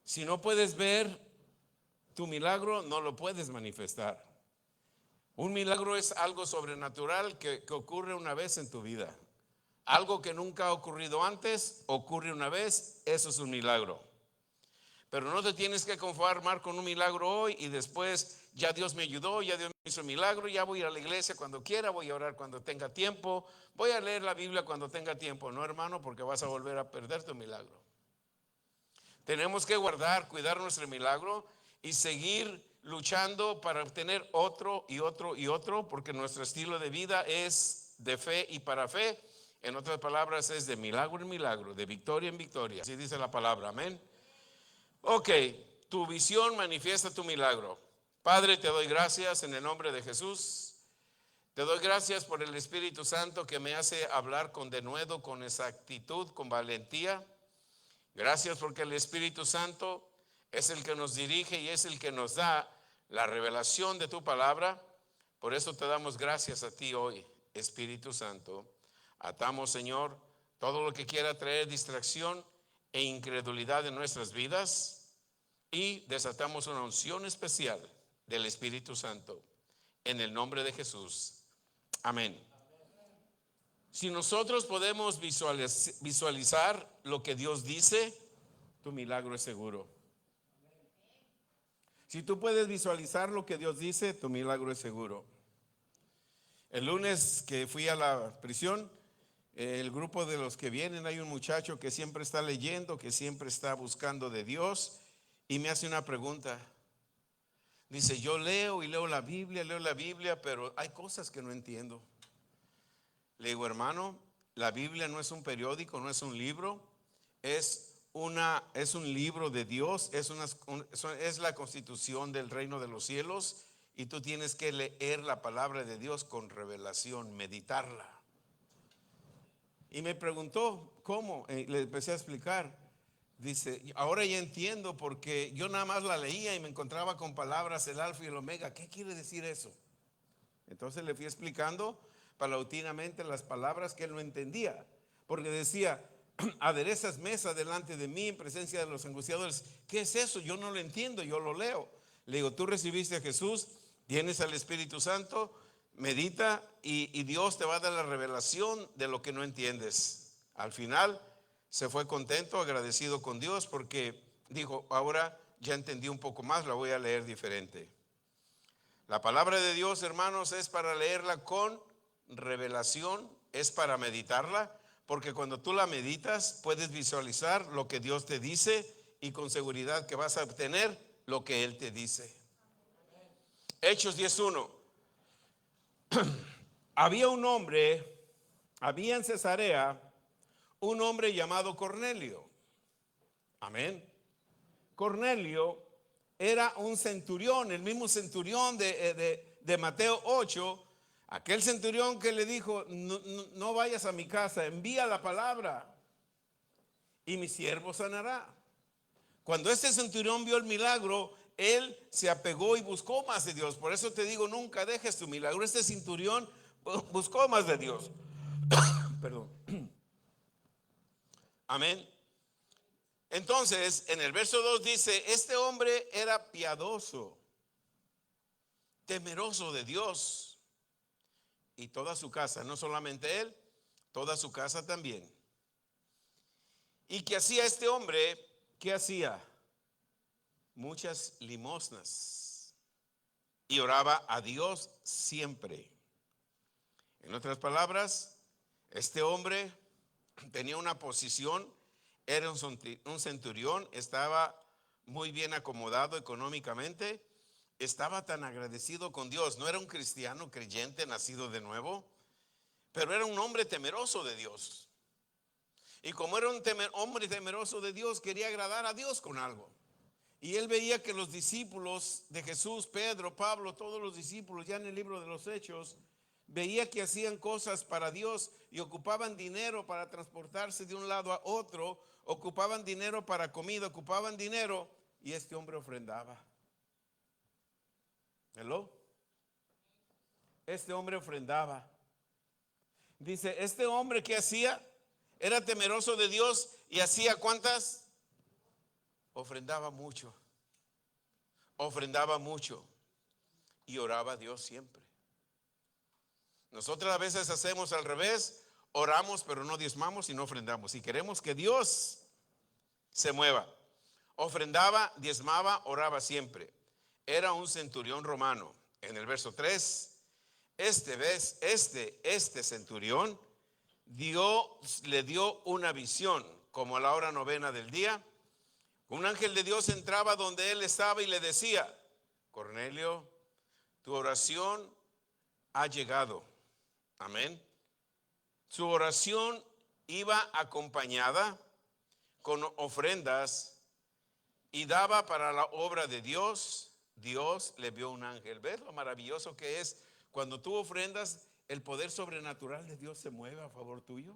Si no puedes ver tu milagro, no lo puedes manifestar. Un milagro es algo sobrenatural que ocurre una vez en tu vida. Algo que nunca ha ocurrido antes, ocurre una vez, eso es un milagro. Pero no te tienes que conformar con un milagro hoy y después ya Dios me ayudó, ya Dios me hizo un milagro, ya voy a ir a la iglesia cuando quiera, voy a orar cuando tenga tiempo, voy a leer la Biblia cuando tenga tiempo. No, hermano, porque vas a volver a perder tu milagro. Tenemos que guardar, cuidar nuestro milagro y seguir luchando para obtener otro y otro y otro, porque nuestro estilo de vida es de fe y para fe. En otras palabras, es de milagro en milagro, de victoria en victoria. Así dice la palabra, amén. Ok, tu visión manifiesta tu milagro. Padre, te doy gracias en el nombre de Jesús. Te doy gracias por el Espíritu Santo que me hace hablar con denuedo, con exactitud, con valentía. Gracias porque el Espíritu Santo es el que nos dirige y es el que nos da la revelación de tu palabra. Por eso te damos gracias a ti hoy, Espíritu Santo. Atamos, Señor, todo lo que quiera traer distracción e incredulidad en nuestras vidas y desatamos una unción especial del Espíritu Santo en el nombre de Jesús. Amén. Si nosotros podemos visualizar lo que Dios dice, tu milagro es seguro. Si tú puedes visualizar lo que Dios dice, tu milagro es seguro. El lunes que fui a la prisión, el grupo de los que vienen, hay un muchacho que siempre está leyendo, que siempre está buscando de Dios y me hace una pregunta. Dice, yo leo y leo la Biblia, pero hay cosas que no entiendo. Le digo, hermano, la Biblia no es un periódico, no es un libro, es un libro de Dios, es la constitución del reino de los cielos y tú tienes que leer la palabra de Dios con revelación, meditarla. Y me preguntó, ¿cómo? Le empecé a explicar. Dice, ahora ya entiendo porque yo nada más la leía y me encontraba con palabras el alfa y el omega. ¿Qué quiere decir eso? Entonces le fui explicando paulatinamente las palabras que él no entendía. Porque decía, aderezas mesa delante de mí en presencia de los angustiadores. ¿Qué es eso? Yo no lo entiendo, yo lo leo. Le digo, tú recibiste a Jesús, tienes al Espíritu Santo, medita y Dios te va a dar la revelación de lo que no entiendes. Al final se fue contento, agradecido con Dios porque dijo, ahora ya entendí un poco más, la voy a leer diferente. La palabra de Dios, hermanos, es para leerla con revelación, es para meditarla, porque cuando tú la meditas puedes visualizar lo que Dios te dice y con seguridad que vas a obtener lo que Él te dice. Hechos 10:1. Había en Cesarea, un hombre llamado Cornelio. Amén. Cornelio era un centurión, el mismo centurión de Mateo 8, aquel centurión que le dijo, no vayas a mi casa, envía la palabra y mi siervo sanará. Cuando este centurión vio el milagro, él se apegó y buscó más de Dios. Por eso te digo, nunca dejes tu milagro. Este centurión buscó más de Dios. Perdón. Amén. Entonces, en el verso 2 dice, este hombre era piadoso, temeroso de Dios y toda su casa, no solamente él, toda su casa también. ¿Y qué hacía este hombre? ¿Qué hacía? Muchas limosnas y oraba a Dios siempre. En otras palabras, este hombre tenía una posición, era un centurión, estaba muy bien acomodado económicamente, estaba tan agradecido con Dios, no era un cristiano creyente nacido de nuevo, pero era un hombre temeroso de Dios. Y como era un hombre temeroso de Dios, quería agradar a Dios con algo. Y él veía que los discípulos de Jesús, Pedro, Pablo, todos los discípulos, ya en el libro de los Hechos, veía que hacían cosas para Dios y ocupaban dinero para transportarse de un lado a otro, ocupaban dinero para comida, ocupaban dinero y este hombre ofrendaba. ¿Hello? Este hombre ofrendaba. Dice, este hombre ¿qué hacía? Era temeroso de Dios y hacía ¿cuántas? ofrendaba mucho, ofrendaba mucho y oraba a Dios siempre. Nosotros a veces hacemos al revés, oramos pero no diezmamos y no ofrendamos. Y queremos que Dios se mueva. Ofrendaba, diezmaba, oraba siempre. Era un centurión romano. En el verso 3, este centurión le dio una visión, como a la hora novena del día. Un ángel de Dios entraba donde él estaba y le decía: Cornelio, tu oración ha llegado. Amén. Su oración iba acompañada con ofrendas y daba para la obra de Dios. Dios le vio un ángel. ¿Ves lo maravilloso que es? Cuando tú ofrendas, el poder sobrenatural de Dios se mueve a favor tuyo.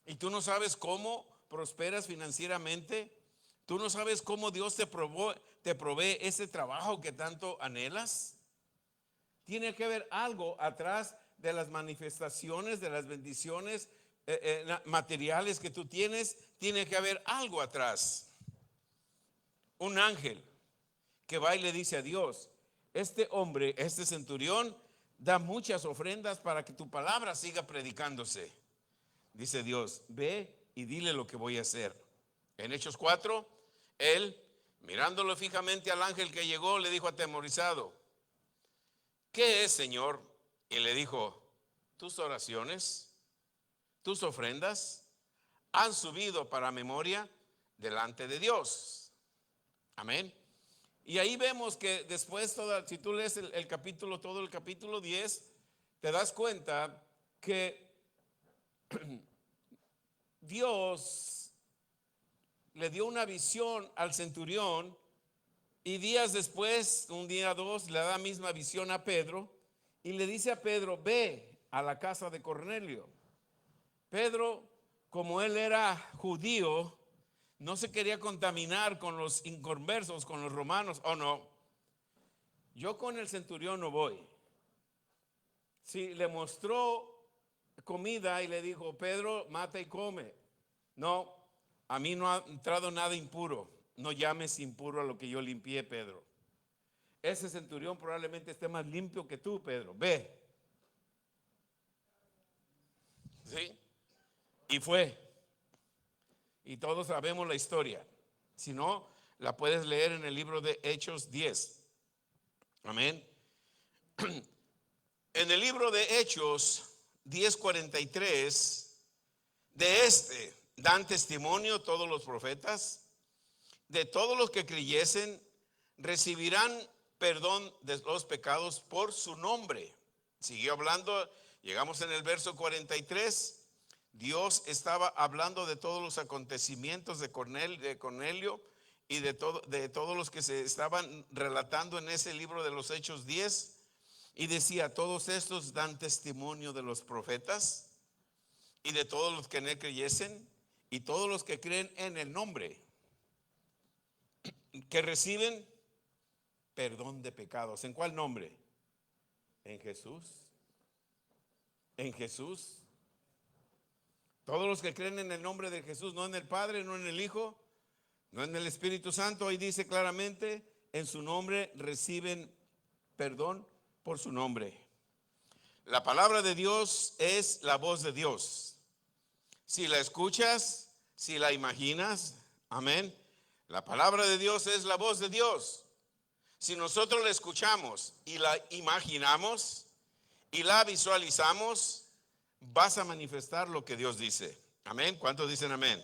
Y tú no sabes cómo prosperas financieramente. Tú no sabes cómo Dios te provee ese trabajo que tanto anhelas. Tiene que haber algo atrás de las manifestaciones, de las bendiciones materiales que tú tienes. Tiene que haber algo atrás. Un ángel que va y le dice a Dios: este hombre, este centurión, da muchas ofrendas para que tu palabra siga predicándose. Dice Dios: ve y dile lo que voy a hacer. En Hechos 4, él, mirándolo fijamente al ángel que llegó, le dijo atemorizado: ¿qué es, Señor? Y le dijo: tus oraciones, tus ofrendas han subido para memoria delante de Dios. Amén. Y ahí vemos que después, si tú lees el capítulo, todo el capítulo 10, te das cuenta que Dios le dio una visión al centurión, y días después, un día o dos, le da la misma visión a Pedro y le dice a Pedro: ve a la casa de Cornelio. Pedro, como él era judío, no se quería contaminar con los inconversos, con los romanos. Oh, no, yo con el centurión no voy. Sí, le mostró comida y le dijo: Pedro, mata y come. No, a mí no ha entrado nada impuro. No llames impuro a lo que yo limpié, Pedro. Ese centurión probablemente esté más limpio que tú, Pedro. Ve. ¿Sí? Y fue. Y todos sabemos la historia. Si no, la puedes leer en el libro de Hechos 10. Amén. En el libro de Hechos 10:43, de dan testimonio todos los profetas. De todos los que creyesen, recibirán perdón de los pecados por su nombre. Siguió hablando, llegamos en el verso 43. Dios estaba hablando de todos los acontecimientos de Cornelio y de todos los que se estaban relatando en ese libro de los Hechos 10. Y decía: todos estos dan testimonio de los profetas y de todos los que en él creyesen, y todos los que creen en el nombre, que reciben perdón de pecados. ¿En cuál nombre? En Jesús. En Jesús. Todos los que creen en el nombre de Jesús, no en el Padre, no en el Hijo, no en el Espíritu Santo. Ahí dice claramente: en su nombre reciben perdón por su nombre. La palabra de Dios es la voz de Dios. Si la escuchas, si la imaginas, amén. La palabra de Dios es la voz de Dios. Si nosotros la escuchamos y la imaginamos y la visualizamos, vas a manifestar lo que Dios dice. Amén. ¿Cuántos dicen amén?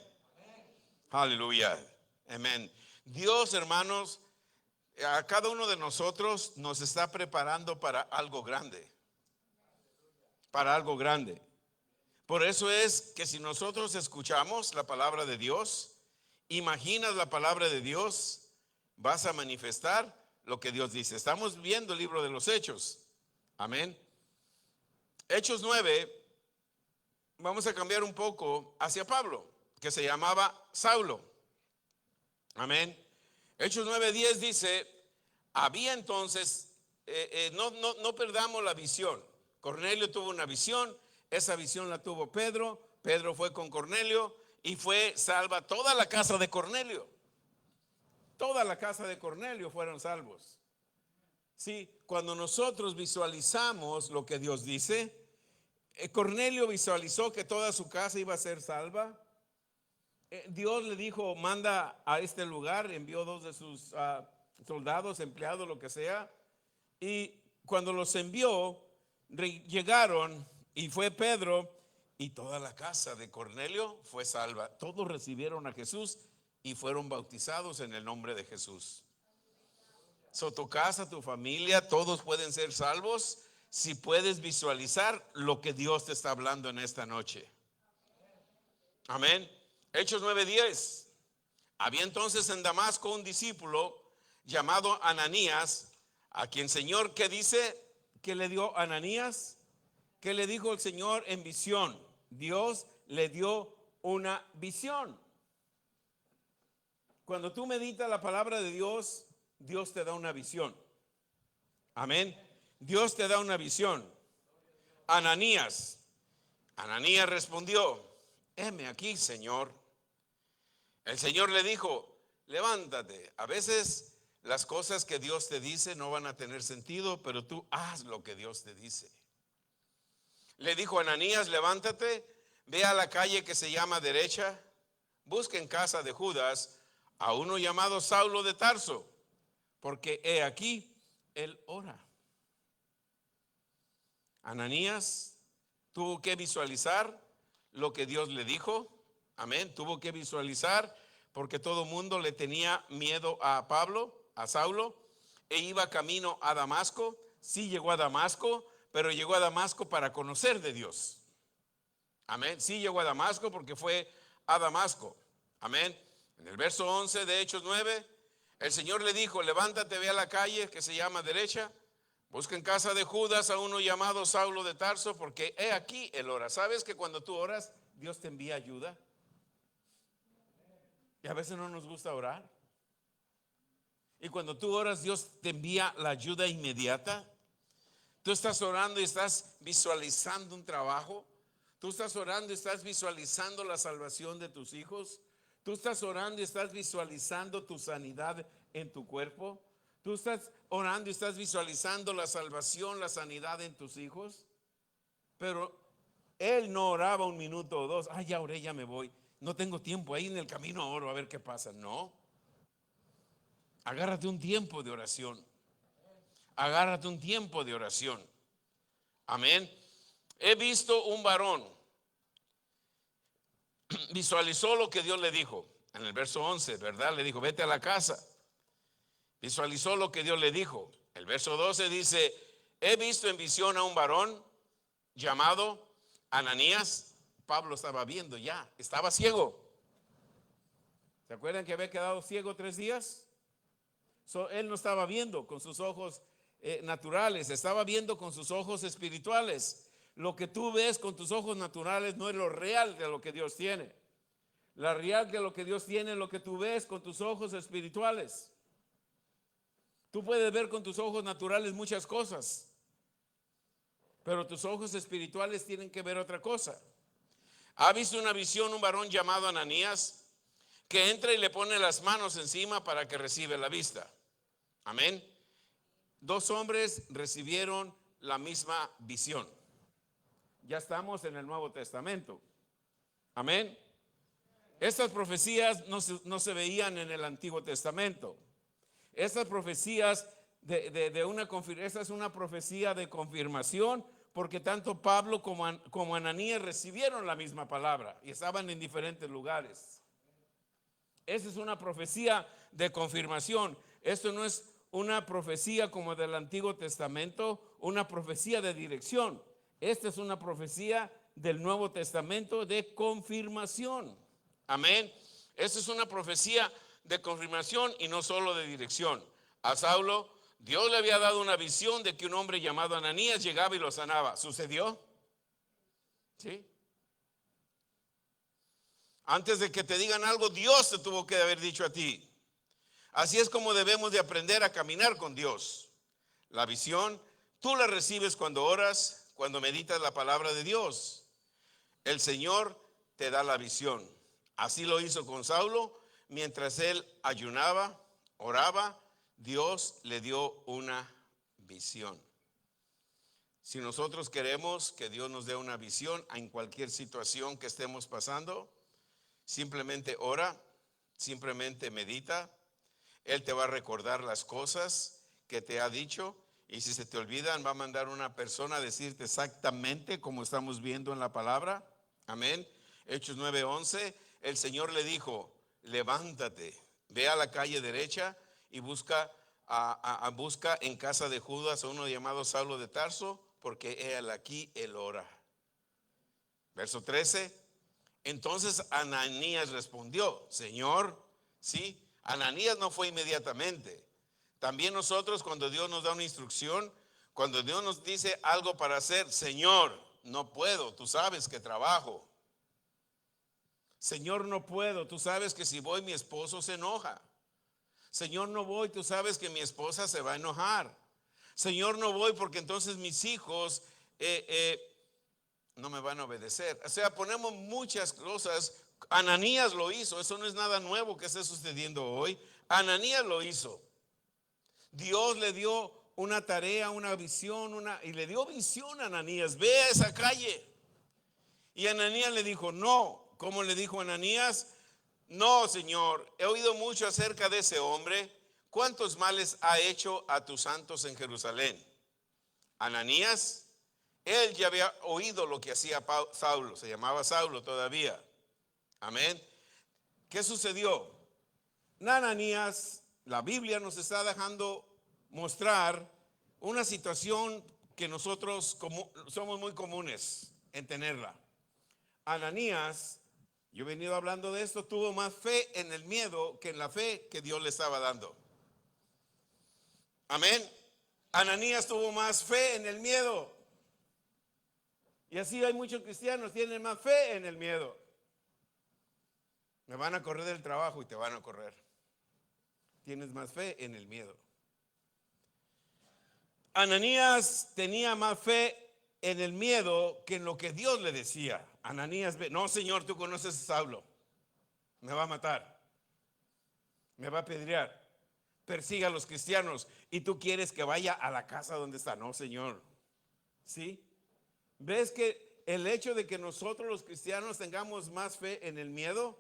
Aleluya. Amén. Dios, hermanos, a cada uno de nosotros nos está preparando para algo grande. Para algo grande. Por eso es que si nosotros escuchamos la palabra de Dios, imaginas la palabra de Dios, vas a manifestar lo que Dios dice. Estamos viendo el libro de los Hechos. Amén. Hechos 9, vamos a cambiar un poco hacia Pablo, que se llamaba Saulo. Amén. Hechos 9:10 dice: había entonces, no perdamos la visión. Cornelio tuvo una visión, esa visión la tuvo Pedro. Pedro fue con Cornelio y fue salva toda la casa de Cornelio. Toda la casa de Cornelio fueron salvos. Sí, cuando nosotros visualizamos lo que Dios dice, Cornelio visualizó que toda su casa iba a ser salva. Dios le dijo, manda a este lugar, envió dos de sus soldados, empleados, lo que sea. Y cuando los envió, llegaron y fue Pedro y toda la casa de Cornelio fue salva. Todos recibieron a Jesús y fueron bautizados en el nombre de Jesús. Tu casa, tu familia, todos pueden ser salvos si puedes visualizar lo que Dios te está hablando en esta noche. Amén. Hechos 9:10. Había entonces en Damasco un discípulo llamado Ananías, a quien Señor, ¿qué dice? ¿Qué le dio Ananías? ¿Qué le dijo el Señor en visión? Dios le dio una visión. Cuando tú meditas la palabra de Dios, Dios te da una visión. Amén. Dios te da una visión. Ananías respondió, heme aquí, Señor. El Señor le dijo, levántate. A veces las cosas que Dios te dice no van a tener sentido, pero tú haz lo que Dios te dice. Le dijo Ananías, levántate, ve a la calle que se llama Derecha, busca en casa de Judas a uno llamado Saulo de Tarso, porque he aquí, él ora. Ananías tuvo que visualizar lo que Dios le dijo. Amén. Tuvo que visualizar porque todo el mundo le tenía miedo a Saulo, e iba camino a Damasco. Sí llegó a Damasco, pero llegó a Damasco para conocer de Dios. Amén. Sí llegó a Damasco porque fue a Damasco. Amén. En el verso 11 de Hechos 9, el Señor le dijo, levántate, ve a la calle que se llama Derecha, busca en casa de Judas a uno llamado Saulo de Tarso, porque he aquí él ora. ¿Sabes que cuando tú oras, Dios te envía ayuda? Y a veces no nos gusta orar. Y cuando tú oras, Dios te envía la ayuda inmediata. Tú estás orando y estás visualizando un trabajo. Tú estás orando y estás visualizando la salvación de tus hijos. Tú estás orando y estás visualizando tu sanidad en tu cuerpo. Tú estás orando y estás visualizando la salvación, la sanidad en tus hijos. Pero él no oraba un minuto o dos. Ya oré, ya me voy. No tengo tiempo, ahí en el camino oro a ver qué pasa. No. Agárrate un tiempo de oración. Agárrate un tiempo de oración. Amén. He visto un varón. Visualizó lo que Dios le dijo. En el verso 11, ¿verdad? Le dijo, vete a la casa. Visualizó lo que Dios le dijo. El verso 12 dice, he visto en visión a un varón llamado Ananías. Pablo estaba viendo ya, estaba ciego. ¿Se acuerdan que había quedado ciego 3 días? Él no estaba viendo con sus ojos naturales, estaba viendo con sus ojos espirituales. Lo que tú ves con tus ojos naturales no es lo real de lo que Dios tiene. La real de lo que Dios tiene es lo que tú ves con tus ojos espirituales. Tú puedes ver con tus ojos naturales muchas cosas, pero tus ojos espirituales tienen que ver otra cosa. ¿Ha visto una visión un varón llamado Ananías que entra y le pone las manos encima para que reciba la vista? Amén. 2 hombres recibieron la misma visión. Ya estamos en el Nuevo Testamento. Amén. Estas profecías no se veían en el Antiguo Testamento. Estas profecías esta es una profecía de confirmación, porque tanto Pablo como Ananías recibieron la misma palabra y estaban en diferentes lugares. Esta es una profecía de confirmación. Esto no es una profecía como del Antiguo Testamento, una profecía de dirección. Esta es una profecía del Nuevo Testamento de confirmación. Amén. Esta es una profecía de confirmación y no solo de dirección. A Saulo, Dios le había dado una visión de que un hombre llamado Ananías llegaba y lo sanaba. ¿Sucedió? Sí. Antes de que te digan algo, Dios te tuvo que haber dicho a ti. Así es como debemos de aprender a caminar con Dios. La visión, tú la recibes cuando oras, cuando meditas la palabra de Dios. El Señor te da la visión. Así lo hizo con Saulo. Mientras él ayunaba, oraba, Dios le dio una visión. Si nosotros queremos que Dios nos dé una visión en cualquier situación que estemos pasando, simplemente ora, simplemente medita. Él te va a recordar las cosas que te ha dicho, y si se te olvidan va a mandar una persona a decirte exactamente como estamos viendo en la palabra. Amén. Hechos 9:11, el Señor le dijo: levántate, ve a la calle derecha y busca en casa de Judas a uno llamado Saulo de Tarso, porque él aquí él ora. Verso 13. Entonces Ananías respondió: Señor, sí. Ananías no fue inmediatamente. También nosotros, cuando Dios nos da una instrucción, cuando Dios nos dice algo para hacer: Señor, no puedo, tú sabes que trabajo. Señor, no puedo, tú sabes que si voy mi esposo se enoja. Señor, no voy, tú sabes que mi esposa se va a enojar. Señor, no voy porque entonces mis hijos no me van a obedecer. O sea, ponemos muchas cosas. Ananías lo hizo, eso no es nada nuevo que esté sucediendo hoy. Ananías lo hizo. Dios le dio una tarea, una visión, y le dio visión a Ananías: ve a esa calle. Y Ananías le dijo: no. ¿Cómo le dijo Ananías? No, Señor, he oído mucho acerca de ese hombre. ¿Cuántos males ha hecho a tus santos en Jerusalén? Ananías, él ya había oído lo que hacía Saulo, se llamaba Saulo todavía. Amén. ¿Qué sucedió? Ananías, la Biblia nos está dejando mostrar una situación que nosotros somos muy comunes en tenerla. Ananías, yo he venido hablando de esto, tuvo más fe en el miedo que en la fe que Dios le estaba dando. Amén. Ananías tuvo más fe en el miedo. Y así hay muchos cristianos que tienen más fe en el miedo. Me van a correr del trabajo y te van a correr. Tienes más fe en el miedo. Ananías tenía más fe en el miedo que en lo que Dios le decía. Ananías, no, Señor, tú conoces a Saulo, me va a matar, me va a apedrear, persiga a los cristianos, y tú quieres que vaya a la casa donde está. No, Señor. ¿Sí? ¿Ves que el hecho de que nosotros los cristianos tengamos más fe en el miedo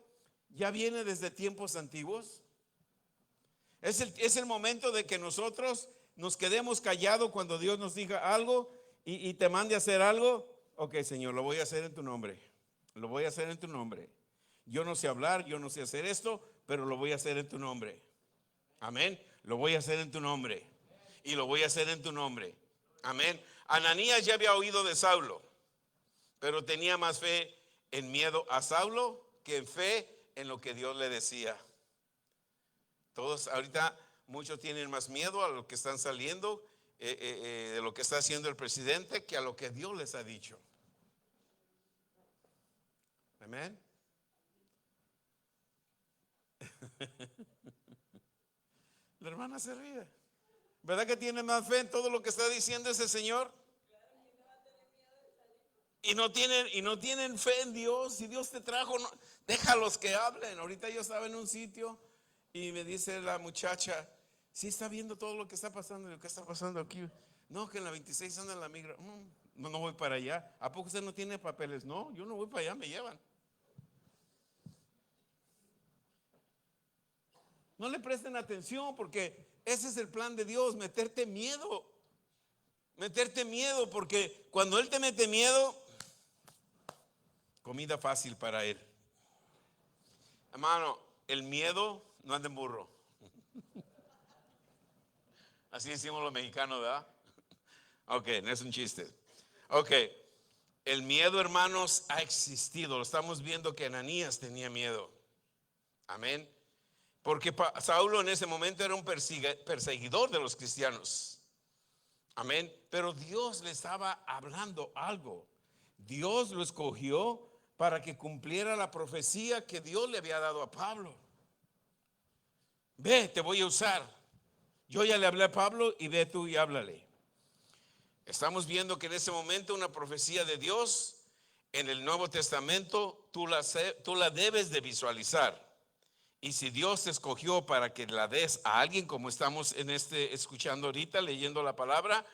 ya viene desde tiempos antiguos? Es el momento de que nosotros nos quedemos callados cuando Dios nos diga algo y te mande a hacer algo. Ok, Señor, lo voy a hacer en tu nombre. Lo voy a hacer en tu nombre. Yo no sé hablar, yo no sé hacer esto, pero lo voy a hacer en tu nombre. Amén. Lo voy a hacer en tu nombre. Y lo voy a hacer en tu nombre. Amén. Ananías ya había oído de Saulo, pero tenía más fe en miedo a Saulo que en fe en lo que Dios le decía. Todos ahorita, muchos tienen más miedo a lo que están saliendo, de lo que está haciendo el presidente, que a lo que Dios les ha dicho. Amén. La hermana se ríe. ¿Verdad que tiene más fe en todo lo que está diciendo ese señor? Y no tienen fe en Dios. Si Dios te trajo, no, déjalos que hablen. Ahorita yo estaba en un sitio y me dice la muchacha: ¿sí está viendo todo lo que está pasando? ¿Qué está pasando aquí? No, que en la 26 anda en la migra. No voy para allá. ¿A poco usted no tiene papeles? No, yo no voy para allá, me llevan. No le presten atención, porque ese es el plan de Dios: meterte miedo. Meterte miedo, porque cuando Él te mete miedo, comida fácil para Él. Hermano, el miedo no anda en burro. Así decimos los mexicanos, ¿verdad? Ok, no es un chiste. Ok, el miedo, hermanos, ha existido. Lo estamos viendo que Ananías tenía miedo. Amén. Porque Saulo en ese momento era un perseguidor de los cristianos. Amén. Pero Dios le estaba hablando algo. Dios lo escogió para que cumpliera la profecía que Dios le había dado a Pablo. Ve, te voy a usar. Yo ya le hablé a Pablo, y ve tú y háblale. Estamos viendo que en ese momento una profecía de Dios en el Nuevo Testamento, tú la debes de visualizar. Y si Dios te escogió para que la des a alguien, como estamos escuchando ahorita, leyendo la palabra,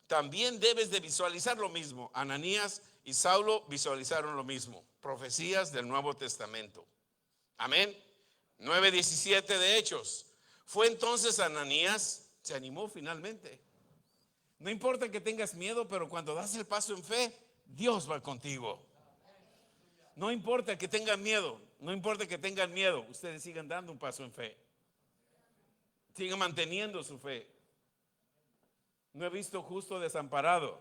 también debes de visualizar lo mismo. Ananías y Saulo visualizaron lo mismo. Profecías del Nuevo Testamento. Amén. 9:17 de Hechos. Fue entonces Ananías, se animó finalmente. No importa que tengas miedo, pero cuando das el paso en fe, Dios va contigo. No importa que tengan miedo, no importa que tengan miedo, ustedes sigan dando un paso en fe. Sigan manteniendo su fe. No he visto justo desamparado,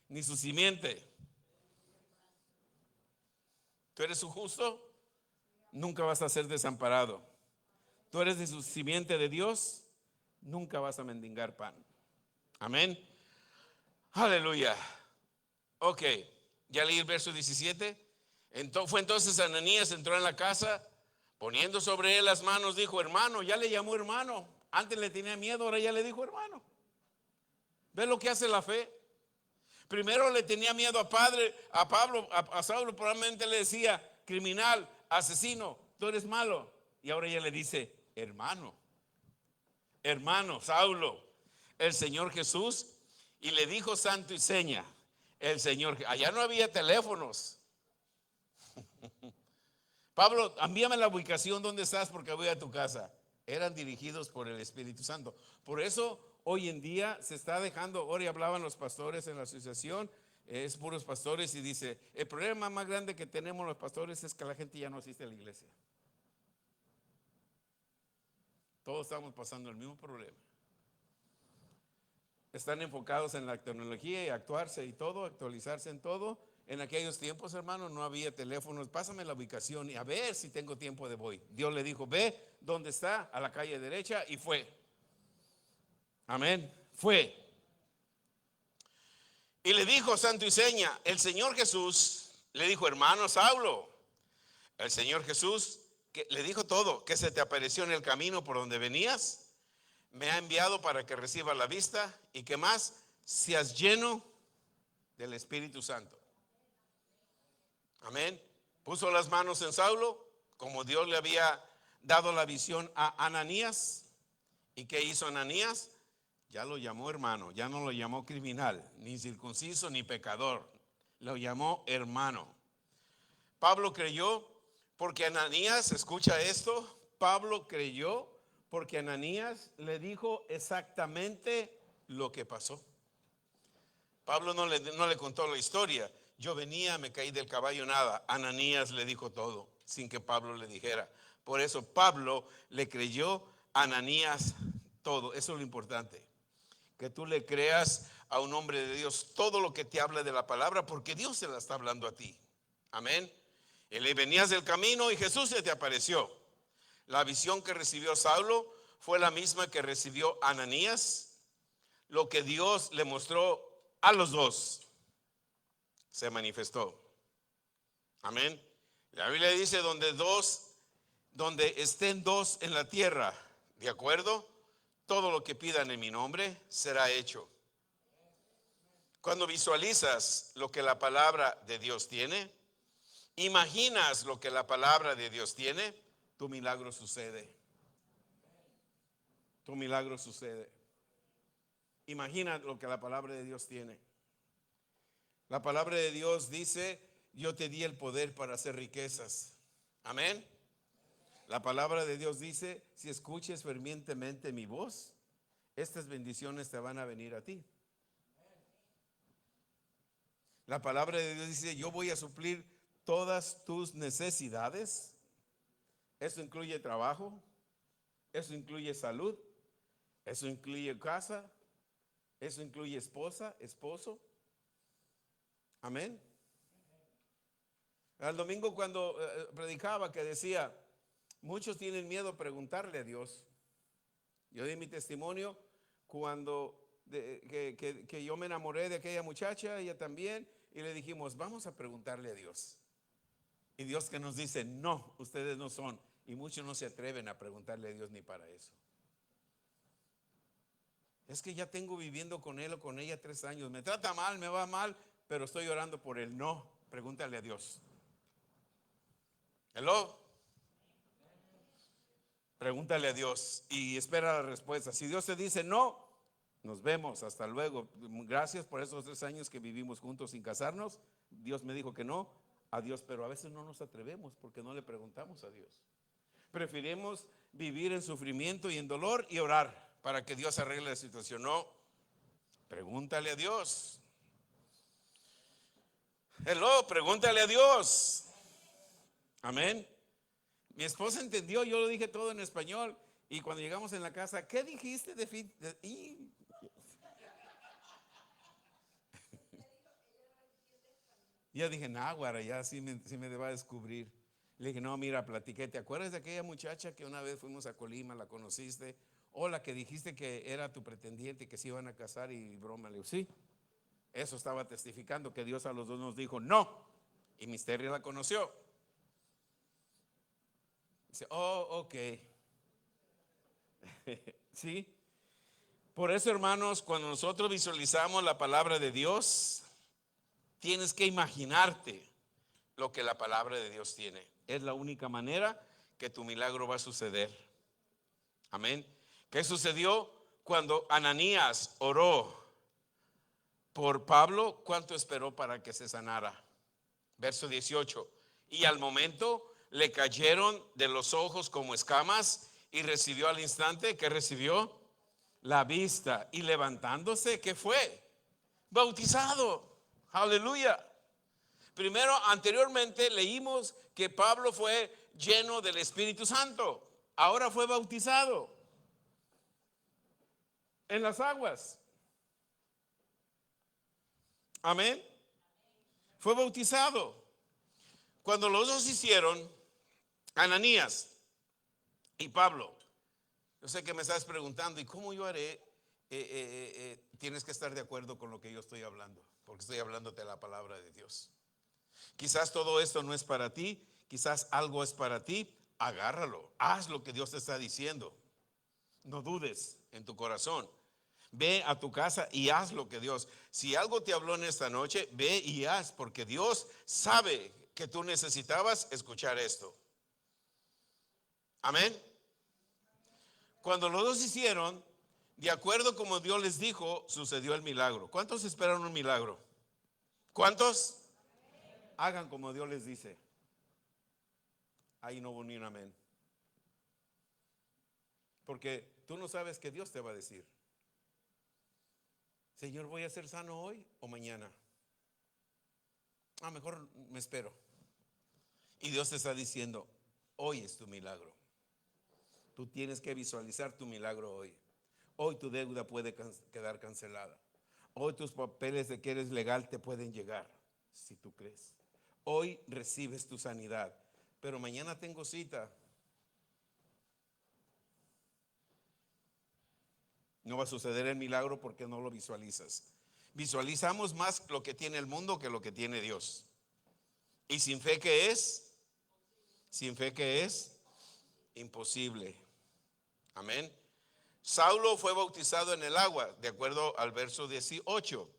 ni su simiente. ¿Tú eres su justo? Nunca vas a ser desamparado. ¿Tú eres de su simiente de Dios? Nunca vas a mendigar pan. Amén. Aleluya. Ok, ya leí el verso 17. Fue entonces Ananías, entró en la casa, poniendo sobre él las manos, dijo: hermano. Ya le llamó hermano. Antes le tenía miedo, ahora ya le dijo hermano. ¿Ves lo que hace la fe? Primero le tenía miedo a Pablo, a Saulo probablemente le decía: criminal, asesino, tú eres malo. Y ahora ya le dice: hermano, hermano Saulo, el Señor Jesús. Y le dijo santo y seña, el Señor. Allá no había teléfonos. Pablo, envíame la ubicación donde estás porque voy a tu casa. Eran dirigidos por el Espíritu Santo. Por eso hoy en día se está dejando. Hoy hablaban los pastores en la asociación, es puros pastores, y dice: el problema más grande que tenemos los pastores es que la gente ya no asiste a la iglesia. Todos estamos pasando el mismo problema. Están enfocados en la tecnología y actuarse y todo, actualizarse en todo. En aquellos tiempos, hermano, no había teléfonos. Pásame la ubicación y a ver si tengo tiempo de voy. Dios le dijo: ve donde está, a la calle derecha, y fue. Amén. Fue. Y le dijo santo y seña, el Señor Jesús, le dijo: hermano Saulo. El Señor Jesús le dijo todo: que se te apareció en el camino por donde venías, me ha enviado para que recibas la vista, y que más, seas lleno del Espíritu Santo. Amén. Puso las manos en Saulo, como Dios le había dado la visión a Ananías. ¿Y qué hizo Ananías? Ya lo llamó hermano, ya no lo llamó criminal, ni circunciso, ni pecador. Lo llamó hermano. Pablo creyó porque Ananías, escucha esto, Pablo creyó porque Ananías le dijo exactamente lo que pasó. Pablo no le contó la historia. Yo venía, me caí del caballo, nada. Ananías le dijo todo, sin que Pablo le dijera. Por eso Pablo le creyó a Ananías todo. Eso es lo importante. Que tú le creas a un hombre de Dios todo lo que te habla de la palabra, porque Dios se la está hablando a ti. Amén. Y le venías del camino y Jesús se te apareció. La visión que recibió Saulo fue la misma que recibió Ananías. Lo que Dios le mostró a los dos se manifestó. Amén. La Biblia dice: donde estén dos en la tierra, ¿de acuerdo? Todo lo que pidan en mi nombre será hecho. Cuando visualizas lo que la palabra de Dios tiene, imaginas lo que la palabra de Dios tiene, tu milagro sucede. Tu milagro sucede. Imagina lo que la palabra de Dios tiene. La palabra de Dios dice: yo te di el poder para hacer riquezas. Amén. La palabra de Dios dice: si escuches fervientemente mi voz, estas bendiciones te van a venir a ti. La palabra de Dios dice: yo voy a suplir todas tus necesidades. Eso incluye trabajo, eso incluye salud, eso incluye casa, eso incluye esposa, esposo. Amén. El domingo cuando predicaba, que decía: muchos tienen miedo a preguntarle a Dios. Yo di mi testimonio cuando que yo me enamoré de aquella muchacha, ella también, y le dijimos: vamos a preguntarle a Dios. Y Dios que nos dice: no, ustedes no son. Y muchos no se atreven a preguntarle a Dios ni para eso. Es que ya tengo viviendo con él o con ella 3 años. Me trata mal, me va mal, pero estoy orando por él. No, Pregúntale a Dios. Hello. Pregúntale a Dios y espera la respuesta. Si Dios te dice no, nos vemos, hasta luego. Gracias por esos 3 años que vivimos juntos sin casarnos. Dios me dijo que no, adiós. Pero a veces no nos atrevemos porque no le preguntamos a Dios. Preferimos vivir en sufrimiento y en dolor y orar para que Dios arregle la situación. No, pregúntale a Dios. Hello, pregúntale a Dios. Amén. Mi esposa entendió, yo lo dije todo en español. Y cuando llegamos en la casa, ¿qué dijiste de fin? Ya dije, náguara, ya sí me va a descubrir. Le dije, no, mira, platiqué. ¿Te acuerdas de aquella muchacha que una vez fuimos a Colima, la conociste? O la que dijiste que era tu pretendiente y que se iban a casar y broma. Le digo, sí. Eso estaba testificando que Dios a los dos nos dijo, no. Y Misterio la conoció. Dice, oh, ok. Sí. Por eso, hermanos, cuando nosotros visualizamos la palabra de Dios, tienes que imaginarte lo que la palabra de Dios tiene. Es la única manera que tu milagro va a suceder. Amén. ¿Qué sucedió cuando Ananías oró por Pablo? ¿Cuánto esperó para que se sanara? Verso 18. Y al momento le cayeron de los ojos como escamas y recibió al instante, ¿qué recibió? La vista. Y levantándose, ¿qué fue? Bautizado. Aleluya. Primero, anteriormente leímos que Pablo fue lleno del Espíritu Santo. Ahora fue bautizado en las aguas. Amén. Fue bautizado. Cuando los dos hicieron, Ananías y Pablo, yo sé que me estás preguntando, ¿y cómo yo haré? Tienes que estar de acuerdo con lo que yo estoy hablando, porque estoy hablándote la palabra de Dios. Quizás todo esto no es para ti, quizás algo es para ti, agárralo, haz lo que Dios te está diciendo. No dudes en tu corazón. Ve a tu casa y haz lo que Dios. Si algo te habló en esta noche, ve y haz, porque Dios sabe que tú necesitabas escuchar esto. Amén. Cuando los dos hicieron, de acuerdo como Dios les dijo, sucedió el milagro. ¿Cuántos esperaron un milagro? ¿Cuántos? Hagan como Dios les dice. Ahí no hubo ni un amén. Porque tú no sabes qué Dios te va a decir. Señor, ¿voy a ser sano hoy o mañana? Mejor me espero. Y Dios te está diciendo, hoy es tu milagro. Tú tienes que visualizar tu milagro hoy. Hoy tu deuda puede quedar cancelada. Hoy tus papeles de que eres legal te pueden llegar, si tú crees. Hoy recibes tu sanidad, pero mañana tengo cita. No va a suceder el milagro porque no lo visualizas. Visualizamos más lo que tiene el mundo que lo que tiene Dios. ¿Y sin fe qué es? Sin fe qué es? Imposible. Amén. Saulo fue bautizado en el agua, de acuerdo al verso 18.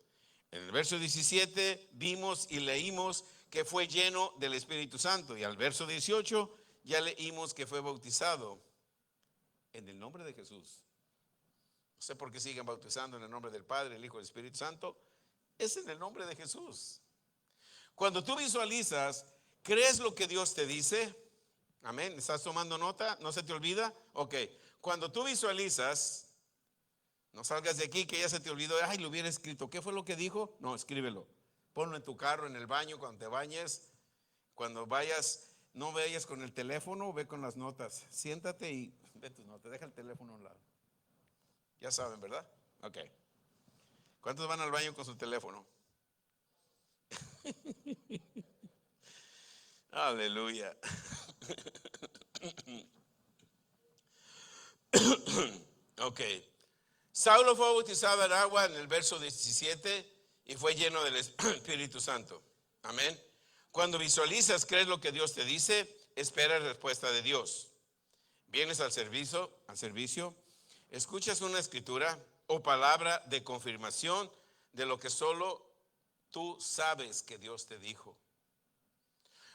En el verso 17 vimos y leímos que fue lleno del Espíritu Santo. Y al verso 18 ya leímos que fue bautizado en el nombre de Jesús. No sé por qué siguen bautizando en el nombre del Padre, el Hijo y el Espíritu Santo. Es en el nombre de Jesús. Cuando tú visualizas, ¿crees lo que Dios te dice? Amén. ¿Estás tomando nota? ¿No se te olvida? Ok. Cuando tú visualizas, no salgas de aquí que ya se te olvidó. Ay, lo hubiera escrito. ¿Qué fue lo que dijo? No, escríbelo. Ponlo en tu carro, en el baño, cuando te bañes. Cuando vayas, no vayas con el teléfono, ve con las notas. Siéntate y ve tus notas. Deja el teléfono a un lado. Ya saben, ¿verdad? Ok. ¿Cuántos van al baño con su teléfono? Aleluya. Ok. Saulo fue bautizado en agua en el verso 17 y fue lleno del Espíritu Santo. Amén. Cuando visualizas, crees lo que Dios te dice, espera respuesta de Dios. Vienes al servicio, escuchas una escritura o palabra de confirmación de lo que solo tú sabes que Dios te dijo.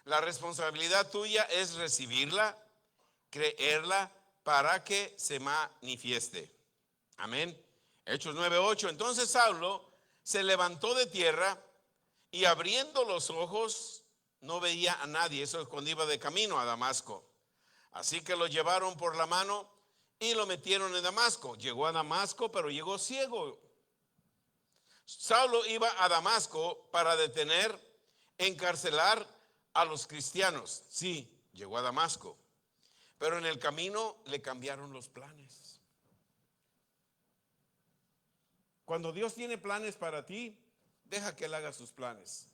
La responsabilidad tuya es recibirla, creerla para que se manifieste. Amén. Hechos 9:8. Entonces Saulo se levantó de tierra y abriendo los ojos no veía a nadie. Eso es cuando iba de camino a Damasco. Así que lo llevaron por la mano y lo metieron en Damasco. Llegó a Damasco, pero llegó ciego. Saulo iba a Damasco para detener, encarcelar a los cristianos. Sí, llegó a Damasco. Pero en el camino le cambiaron los planes. Cuando Dios tiene planes para ti, deja que Él haga sus planes.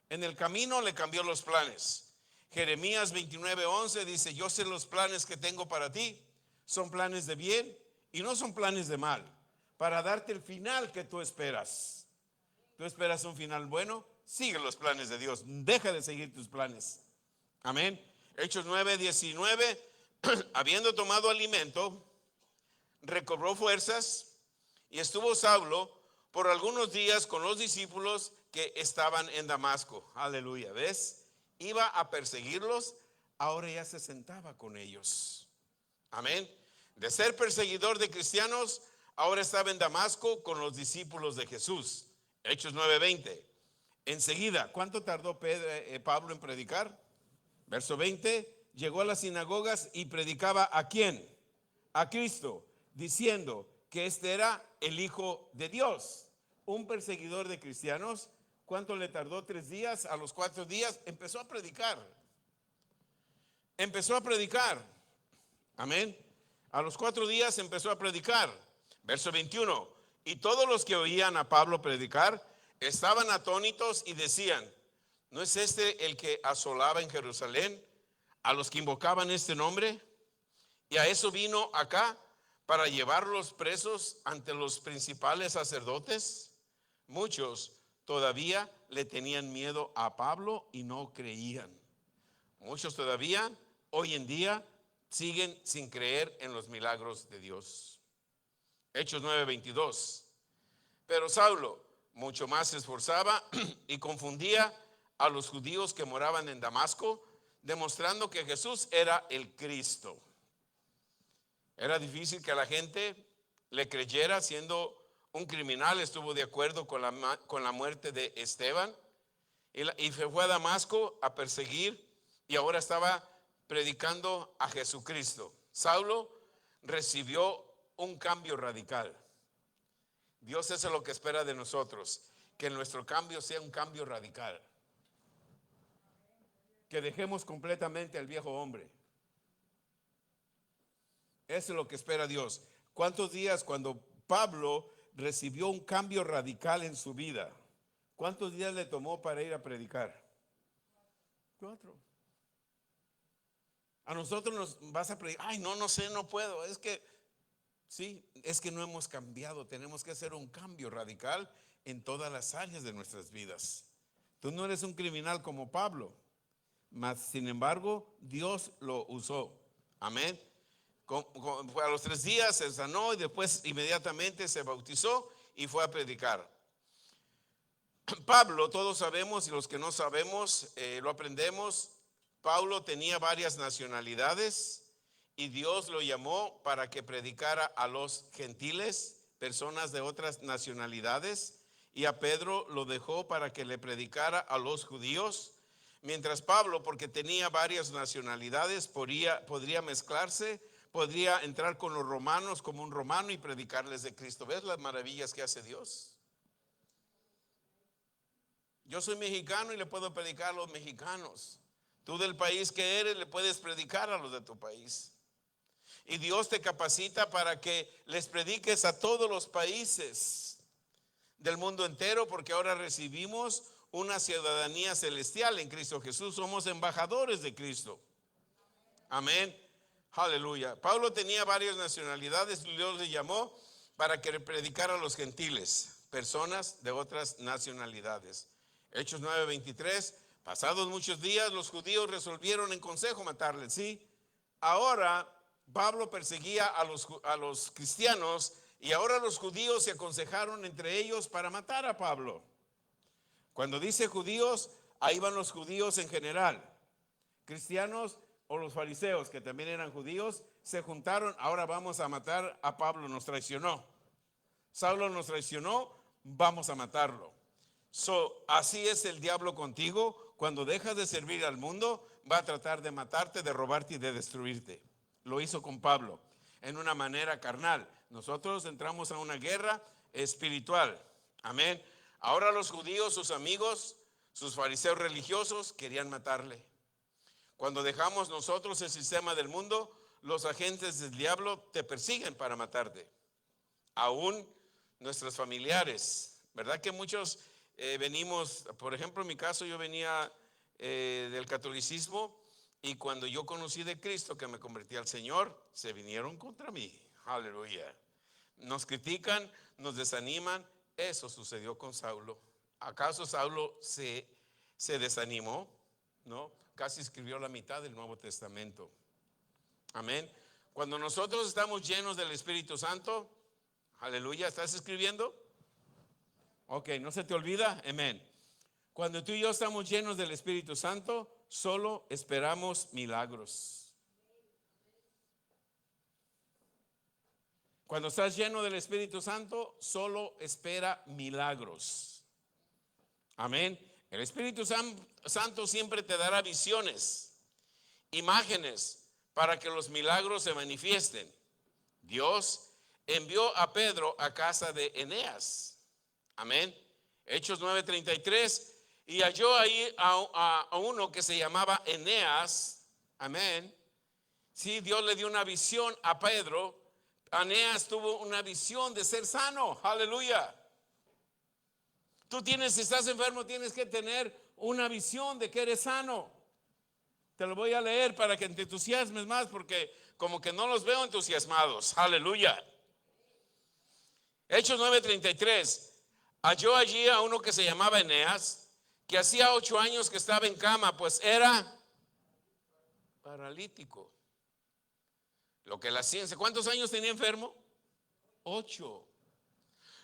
En el camino le cambió los planes. Jeremías 29:11 dice: yo sé los planes que tengo para ti. Son planes de bien y no son planes de mal, para darte el final que tú esperas. ¿Tú esperas un final bueno? Sigue los planes de Dios. Deja de seguir tus planes. Amén. Hechos 9:19. Habiendo tomado alimento, recobró fuerzas y estuvo Saulo por algunos días con los discípulos que estaban en Damasco. Aleluya. ¿Ves? Iba a perseguirlos, ahora ya se sentaba con ellos. Amén. De ser perseguidor de cristianos, ahora estaba en Damasco con los discípulos de Jesús. Hechos 9:20. Enseguida, ¿cuánto tardó Pablo en predicar? Verso 20. Llegó a las sinagogas y predicaba ¿a quién? A Cristo, diciendo que este era el Hijo de Dios. Un perseguidor de cristianos, ¿cuánto le tardó? 3 días. A los 4 días empezó a predicar. Empezó a predicar. Amén. A los 4 días empezó a predicar. Verso 21. Y todos los que oían a Pablo predicar estaban atónitos y decían: ¿no es este el que asolaba en Jerusalén a los que invocaban este nombre? Y a eso vino acá, para llevarlos presos ante los principales sacerdotes. Muchos todavía le tenían miedo a Pablo y no creían. Muchos todavía hoy en día siguen sin creer en los milagros de Dios. Hechos 9:22. Pero Saulo mucho más se esforzaba y confundía a los judíos que moraban en Damasco, demostrando que Jesús era el Cristo. Era difícil que la gente le creyera. Siendo un criminal, estuvo de acuerdo con la muerte de Esteban y fue a Damasco a perseguir, y ahora estaba predicando a Jesucristo. Saulo recibió un cambio radical. Dios es lo que espera de nosotros, que nuestro cambio sea un cambio radical, que dejemos completamente al viejo hombre. Eso es lo que espera Dios. ¿Cuántos días cuando Pablo recibió un cambio radical en su vida? ¿Cuántos días le tomó para ir a predicar? 4. A nosotros nos vas a predicar: ay, no sé, no puedo. Es que, sí, es que no hemos cambiado. Tenemos que hacer un cambio radical en todas las áreas de nuestras vidas. Tú no eres un criminal como Pablo, mas sin embargo Dios lo usó. Amén. A los 3 días se sanó y después inmediatamente se bautizó y fue a predicar. Pablo, todos sabemos, y los que no sabemos lo aprendemos. Pablo tenía varias nacionalidades y Dios lo llamó para que predicara a los gentiles, personas de otras nacionalidades, y a Pedro lo dejó para que le predicara a los judíos. Mientras Pablo, porque tenía varias nacionalidades, podría mezclarse, podría entrar con los romanos como un romano y predicarles de Cristo. ¿Ves las maravillas que hace Dios? Yo soy mexicano y le puedo predicar a los mexicanos. Tú del país que eres le puedes predicar a los de tu país. Y Dios te capacita para que les prediques a todos los países del mundo entero, porque ahora recibimos una ciudadanía celestial en Cristo Jesús. Somos embajadores de Cristo. Amén. Aleluya. Pablo tenía varias nacionalidades y Dios le llamó para que le predicara a los gentiles, personas de otras nacionalidades. Hechos 9:23. Pasados muchos días, los judíos resolvieron en consejo matarle. Sí, ahora Pablo perseguía a los cristianos, y ahora los judíos se aconsejaron entre ellos para matar a Pablo. Cuando dice judíos, ahí van los judíos en general. cristianos o los fariseos, que también eran judíos, se juntaron. Ahora vamos a matar a Pablo, nos traicionó. Saulo nos traicionó, vamos a matarlo. Así es el diablo contigo. Cuando dejas de servir al mundo, va a tratar de matarte, de robarte y de destruirte. Lo hizo con Pablo en una manera carnal. Nosotros entramos a una guerra espiritual. Amén. Ahora los judíos, sus amigos, sus fariseos religiosos querían matarle. Cuando dejamos nosotros el sistema del mundo, los agentes del diablo te persiguen para matarte. Aún nuestros familiares, ¿verdad? Que muchos venimos, por ejemplo, en mi caso yo venía del catolicismo, y cuando yo conocí de Cristo, que me convertí al Señor, se vinieron contra mí. Aleluya. Nos critican, nos desaniman. Eso sucedió con Saulo. ¿Acaso Saulo se desanimó? No, casi escribió la mitad del Nuevo Testamento. Amén. Cuando nosotros estamos llenos del Espíritu Santo, aleluya, ¿estás escribiendo? Ok, no se te olvida. Amén. Cuando tú y yo estamos llenos del Espíritu Santo, solo esperamos milagros. Cuando estás lleno del Espíritu Santo, solo espera milagros. Amén. El Espíritu Santo siempre te dará visiones, imágenes, para que los milagros se manifiesten. Dios envió a Pedro a casa de Eneas. Amén. Hechos 9:33. Y halló ahí a uno que se llamaba Eneas. Amén. Sí, Dios le dio una visión a Pedro. Eneas tuvo una visión de ser sano. Aleluya. Tú si estás enfermo, tienes que tener una visión de que eres sano. Te lo voy a leer para que te entusiasmes más, porque como que no los veo entusiasmados. Aleluya. Hechos 9:33. Halló allí a uno que se llamaba Eneas, que hacía 8 años que estaba en cama, pues era paralítico. Lo que la ciencia, ¿cuántos años tenía enfermo? 8.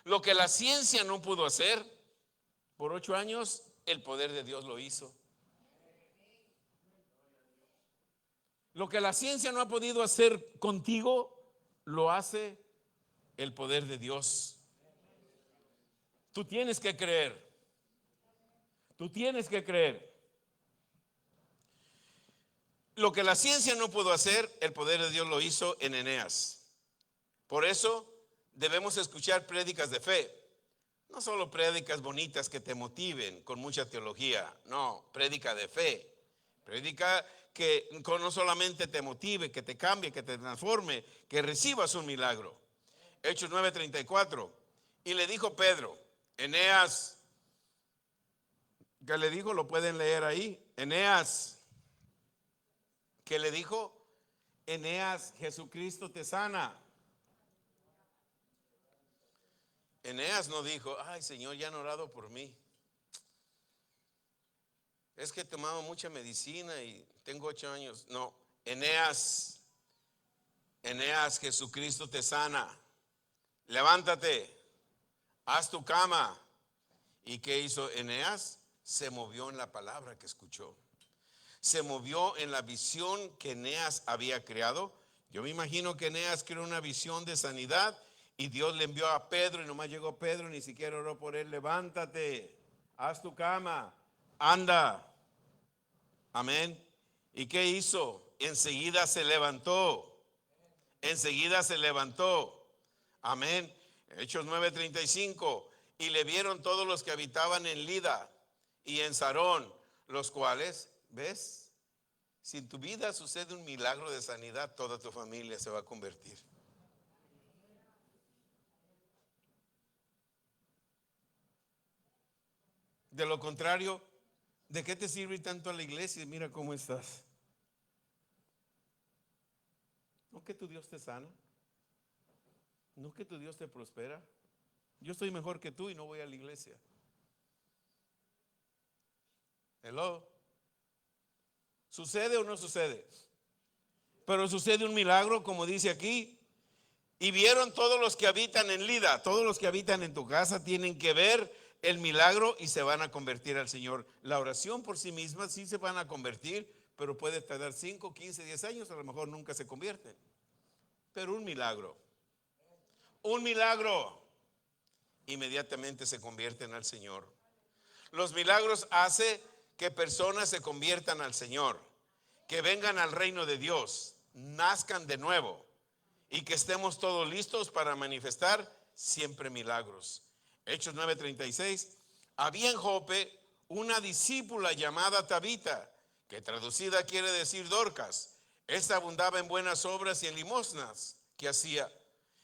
Lo que la ciencia no pudo hacer, por 8 años, el poder de Dios lo hizo. Lo que la ciencia no ha podido hacer contigo, lo hace el poder de Dios. Tú tienes que creer. Tú tienes que creer. Lo que la ciencia no pudo hacer, el poder de Dios lo hizo en Eneas. Por eso debemos escuchar prédicas de fe. No solo prédicas bonitas que te motiven con mucha teología. No, prédica de fe. Prédica que no solamente te motive, que te cambie, que te transforme, que recibas un milagro. Hechos 9:34. Y le dijo Pedro, Eneas, ¿qué le dijo? Lo pueden leer ahí. Eneas, ¿qué le dijo? Eneas, Jesucristo te sana. Eneas no dijo, ay Señor, ya han orado por mí. Es que he tomado mucha medicina y tengo 8 años. No, Eneas, Jesucristo te sana. Levántate, haz tu cama. ¿Y qué hizo Eneas? Se movió en la palabra que escuchó. Se movió en la visión que Eneas había creado. Yo me imagino que Eneas creó una visión de sanidad y Dios le envió a Pedro y nomás llegó Pedro, ni siquiera oró por él. Levántate, haz tu cama, anda. Amén. ¿Y qué hizo? Enseguida se levantó. Enseguida se levantó. Amén. Hechos 9:35. Y le vieron todos los que habitaban en Lida y en Sarón, los cuales, ¿ves? Si en tu vida sucede un milagro de sanidad, toda tu familia se va a convertir. De lo contrario, ¿de qué te sirve tanto a la iglesia? Mira cómo estás. ¿No que tu Dios te sana? ¿No que tu Dios te prospera? Yo estoy mejor que tú y no voy a la iglesia. Hello. ¿Sucede o no sucede? Pero sucede un milagro, como dice aquí. Y vieron todos los que habitan en Lida, todos los que habitan en tu casa tienen que ver el milagro y se van a convertir al Señor. La oración por sí misma sí se van a convertir, pero puede tardar 5, 15, 10 años, a lo mejor nunca se convierten. Pero un milagro, inmediatamente se convierten al Señor. Los milagros hacen que personas se conviertan al Señor, que vengan al reino de Dios, nazcan de nuevo y que estemos todos listos para manifestar siempre milagros. Hechos 9:36. Había en Jope una discípula llamada Tabita, que traducida quiere decir Dorcas. Esta abundaba en buenas obras y en limosnas que hacía.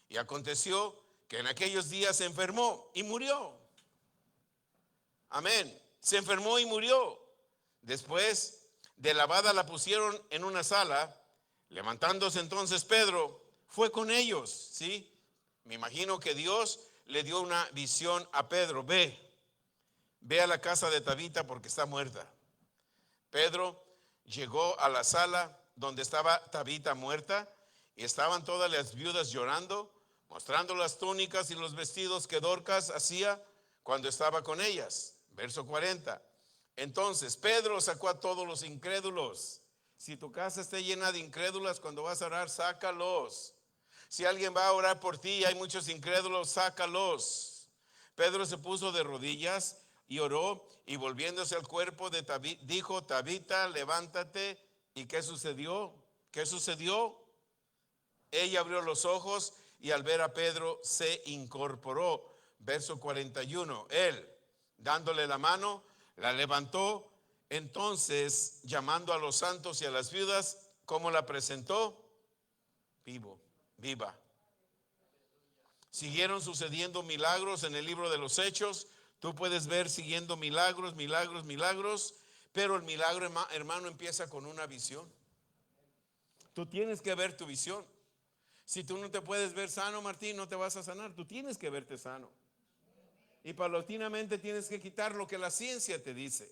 Y aconteció que en aquellos días se enfermó y murió. Amén. Se enfermó y murió. Después de lavada la pusieron en una sala. Levantándose entonces Pedro, fue con ellos, ¿sí? Me imagino que Dios le dio una visión a Pedro. Ve a la casa de Tabita porque está muerta. Pedro llegó a la sala donde estaba Tabita muerta y estaban todas las viudas llorando, mostrando las túnicas y los vestidos que Dorcas hacía cuando estaba con ellas. Verso 40. Entonces Pedro sacó a todos los incrédulos. Si tu casa está llena de incrédulos, cuando vas a orar, sácalos. Si alguien va a orar por ti y hay muchos incrédulos, sácalos. Pedro se puso de rodillas y oró, y volviéndose al cuerpo de Tabita, dijo: Tabita, levántate. ¿Y qué sucedió? ¿Qué sucedió? Ella abrió los ojos y al ver a Pedro se incorporó. Verso 41. Él, dándole la mano, la levantó. Entonces, llamando a los santos y a las viudas, ¿cómo la presentó? Viva. Siguieron sucediendo milagros en el libro de los Hechos. Tú puedes ver siguiendo milagros, pero el milagro, hermano, empieza con una visión. Tú tienes que ver tu visión. Si tú no te puedes ver sano, Martín, no te vas a sanar. Tú tienes que verte sano. Y paulatinamente tienes que quitar lo que la ciencia te dice.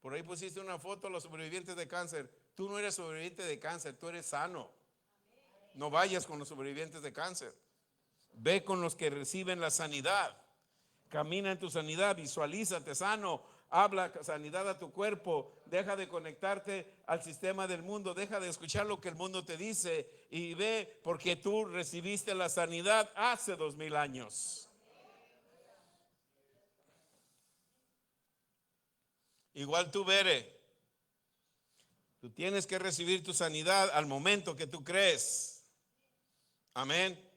Por ahí pusiste una foto de los sobrevivientes de cáncer. Tú no eres sobreviviente de cáncer, tú eres sano. No vayas con los sobrevivientes de cáncer. Ve con los que reciben la sanidad. Camina en tu sanidad, visualízate sano. Habla sanidad a tu cuerpo. Deja de conectarte al sistema del mundo. Deja de escuchar lo que el mundo te dice. Y ve, porque tú recibiste la sanidad hace 2000 años. Igual tú, Bere. Tú tienes que recibir tu sanidad al momento que tú crees. Amén.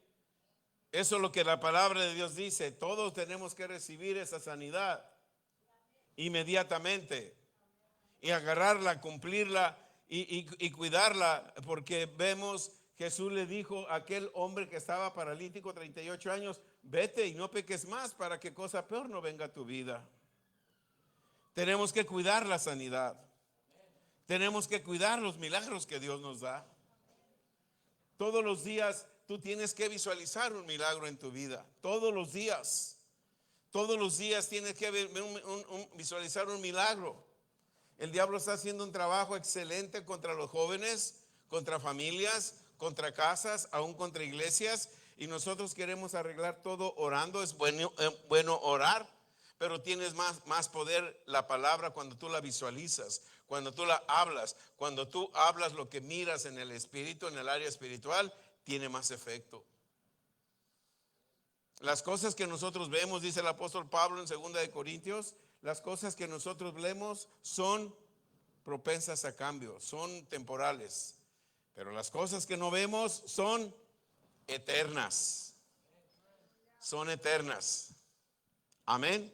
Eso es lo que la palabra de Dios dice. Todos tenemos que recibir esa sanidad inmediatamente y agarrarla, cumplirla y cuidarla, porque vemos, Jesús le dijo a aquel hombre que estaba paralítico 38 años, vete y no peques más para que cosa peor no venga a tu vida. Tenemos que cuidar la sanidad. Tenemos que cuidar los milagros que Dios nos da. Todos los días tú tienes que visualizar un milagro en tu vida. Todos los días. Todos los días tienes que visualizar un milagro. El diablo está haciendo un trabajo excelente contra los jóvenes, contra familias, contra casas, aún contra iglesias. Y nosotros queremos arreglar todo orando. Es bueno orar, pero tienes más poder la palabra cuando tú la visualizas, cuando tú la hablas. Cuando tú hablas lo que miras en el espíritu, en el área espiritual, tiene más efecto. Las cosas que nosotros vemos, dice el apóstol Pablo en 2 de Corintios, las cosas que nosotros vemos son propensas a cambio, son temporales. Pero las cosas que no vemos son eternas. Son eternas. Amén.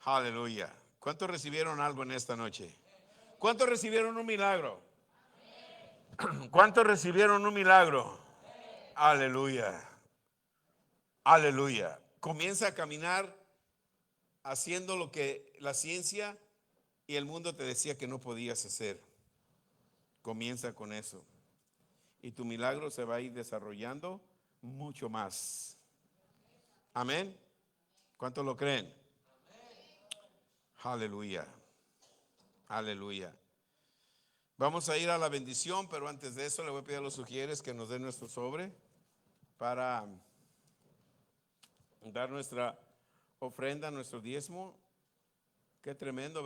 Aleluya. ¿Cuántos recibieron algo en esta noche? ¿Cuántos recibieron un milagro? ¿Cuántos recibieron un milagro? Aleluya. Aleluya. Comienza a caminar haciendo lo que la ciencia y el mundo te decía que no podías hacer. Comienza con eso. Y tu milagro se va a ir desarrollando mucho más. Amén. ¿Cuántos lo creen? Aleluya. Aleluya. Vamos a ir a la bendición, pero antes de eso le voy a pedir a los sugieres que nos den nuestro sobre para dar nuestra ofrenda, nuestro diezmo. Qué tremendo.